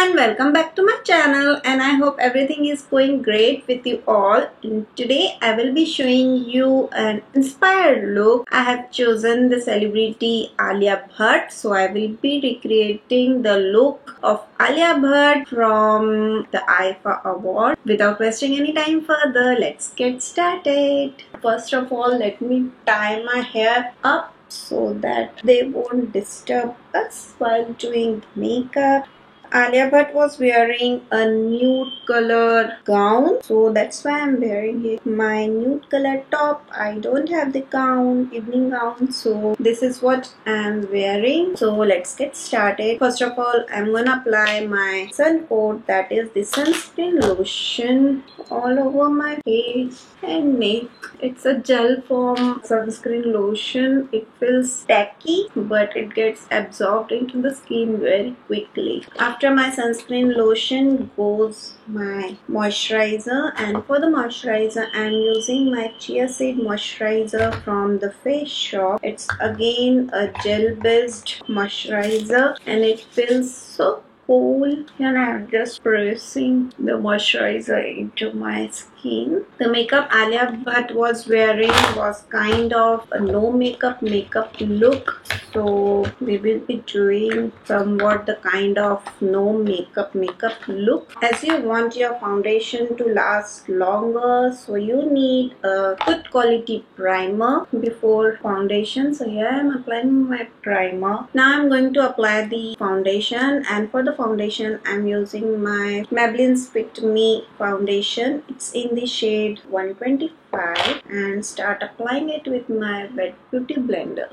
everyone, welcome back to my channel and I hope everything is going great with you all. And today I will be showing you an inspired look. I have chosen the celebrity Alia Bhatt, so I will be recreating the look of Alia Bhatt from the IFA award. Without wasting any time further, let's get started. First of all, let me tie my hair up so that they won't disturb us while doing makeup. Alia Bhatt was wearing a nude color gown, so that's why I'm wearing it. My nude color top. I don't have the gown, evening gown, so this is what I'm wearing. So let's get started. First of all, I'm gonna apply my sun coat, that is the sunscreen lotion, all over my face and neck. It's a gel form sunscreen lotion. It feels tacky, but it gets absorbed into the skin very quickly. After my sunscreen lotion goes my moisturizer, and for the moisturizer I'm using my chia seed moisturizer from the Face Shop. It's again a gel based moisturizer and it feels so cool, and I'm just pressing the moisturizer into my skin. The makeup Alia Bhatt was wearing was kind of a no makeup look, so we will be doing somewhat the kind of no makeup look. As you want your foundation to last longer, so you need a good quality primer before foundation. So here I am applying my primer. Now I'm going to apply the foundation, and for the foundation I'm using my Maybelline Fit Me foundation. It's in the shade 125, and start applying it with my Wet Beauty blender.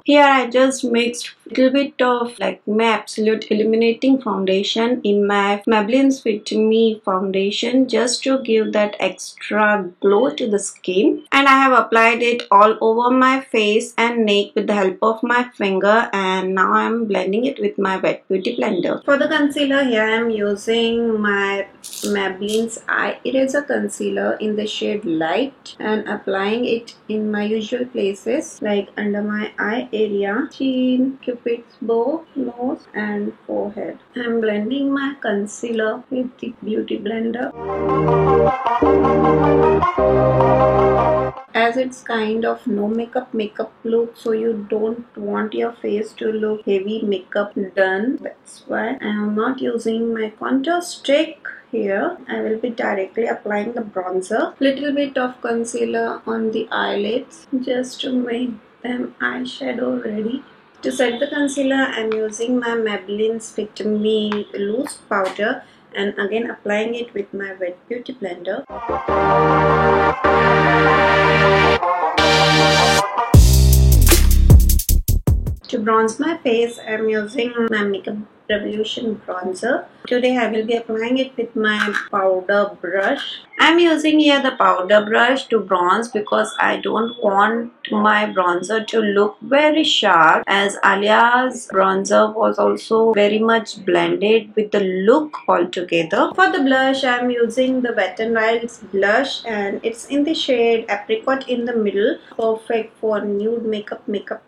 Here I just mixed a little bit of my Absolute Illuminating foundation in my Maybelline Fit Me foundation, just to give that extra glow to the skin, and I have applied it all over my face and neck with the help of my finger, and now I am blending it with my Wet Beauty blender. For the concealer, here I am using my Maybelline's Eye Eraser concealer in the shade Light and applying it in my usual places like under my eye area, chin, cupid's bow, nose and forehead. I am blending my concealer with the beauty blender. As it's kind of no makeup look, so you don't want your face to look heavy makeup done. That's why I am not using my contour stick. Here I will be directly applying the bronzer. Little bit of concealer on the eyelids just to make them eyeshadow ready. To set the concealer, I am using my Maybelline Fit Me loose powder and again applying it with my Wet Beauty blender. To bronze my face, I am using my Makeup Revolution bronzer. Today I will be applying it with my powder brush. I am using here the powder brush to bronze because I don't want my bronzer to look very sharp, as Alia's bronzer was also very much blended with the look altogether. For the blush, I am using the Wet n Wild's blush and it's in the shade Apricot in the middle. Perfect for nude makeup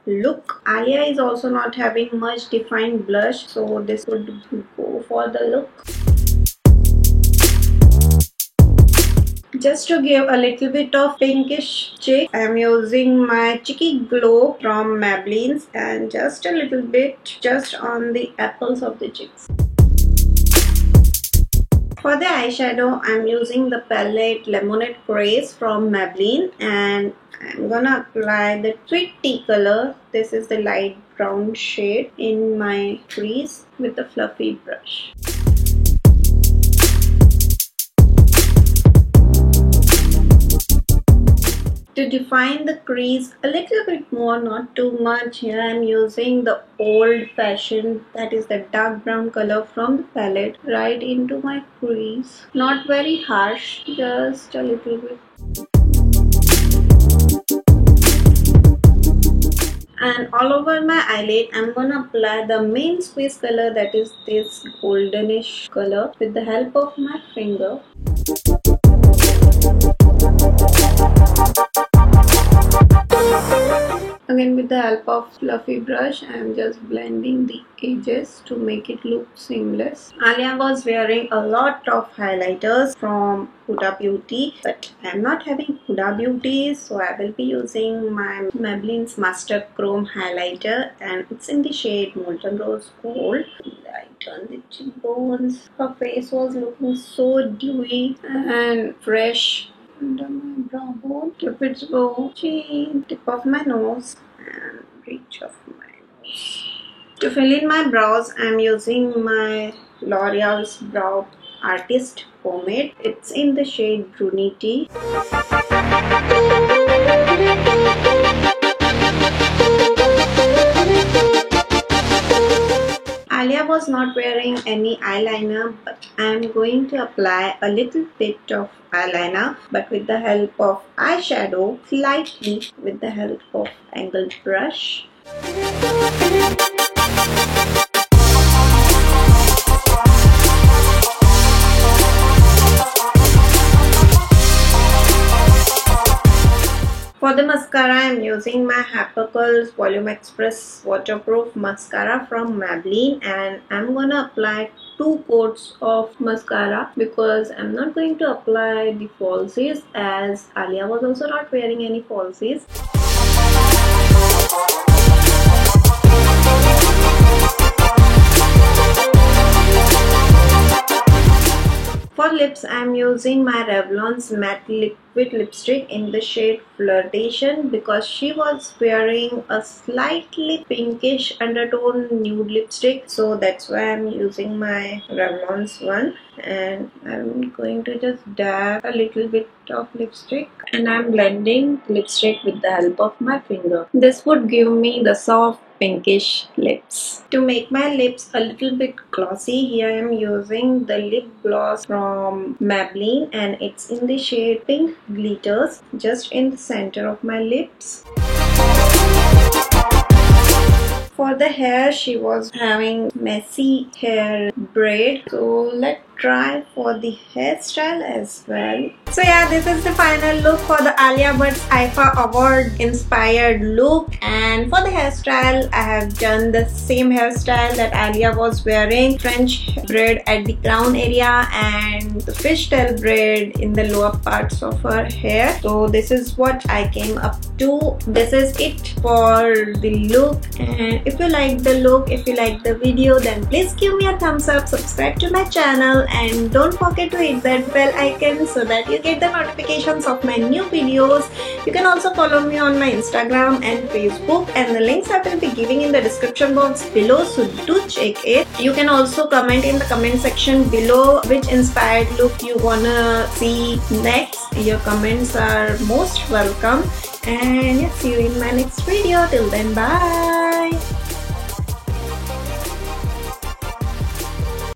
look. Alia is also not having much defined blush, so this would go for the look. Just to give a little bit of pinkish cheek, I am using my Cheeky Glow from Maybelline and just a little bit just on the apples of the cheeks. For the eyeshadow, I am using the palette Lemonade Craze from Maybelline and I'm gonna apply the Sweet Tea color. This is the light brown shade in my crease with the fluffy brush. To define the crease a little bit more, not too much, here I am using the Old Fashioned, that is the dark brown color from the palette, right into my crease. Not very harsh, just a little bit. And all over my eyelid, I'm gonna apply the main squeeze color, that is this goldenish color, with the help of my finger. Again, with the help of fluffy brush, I am just blending the edges to make it look seamless. Alia was wearing a lot of highlighters from Huda Beauty, but I am not having Huda Beauty, so I will be using my Maybelline's Master Chrome highlighter, and it's in the shade Molten Rose Gold. Light on the cheekbones. Her face was looking so dewy and fresh. Under my brow bone, Cupid's bow, chin, tip of my nose, and bridge of my nose. To fill in my brows, I am using my L'Oreal's Brow Artist Pomade. It's in the shade Brunette. Alia was not wearing any eyeliner, but I am going to apply a little bit of eyeliner, but with the help of eyeshadow, slightly with the help of angled brush. For the mascara, I am using my Hypercurl's Volume Express Waterproof Mascara from Maybelline, and I'm gonna apply 2 coats of mascara because I'm not going to apply the falsies, as Alia was also not wearing any falsies. For lips, I am using my Revlon's Matte Liquid Lipstick in the shade Flirtation because she was wearing a slightly pinkish undertone nude lipstick, so that's why I'm using my Revlon's one. And I'm going to just dab a little bit of lipstick, and I'm blending lipstick with the help of my finger. This would give me the soft pinkish lips. To make my lips a little bit glossy, here I am using the lip gloss from Maybelline, and it's in the shade Pink Glitters, just in the center of my lips. For the hair, she was having messy hair braid, so let's try for the hairstyle as well. So yeah, this is the final look for the Alia Bhatt's IIFA Award inspired look, and for the hairstyle I have done the same hairstyle that Alia was wearing, French braid at the crown area and the fishtail braid in the lower parts of her hair. So this is what I came up to. This is it for the look, and if you like the look, if you like the video, then please give me a thumbs up, subscribe to my channel, and don't forget to hit that bell icon so that you get the notifications of my new videos. You can also follow me on my Instagram and Facebook, and the links I will be giving in the description box below, so do check it. You can also comment in the comment section below which inspired look you wanna see next. Your comments are most welcome, and yeah, see you in my next video. Till then, bye.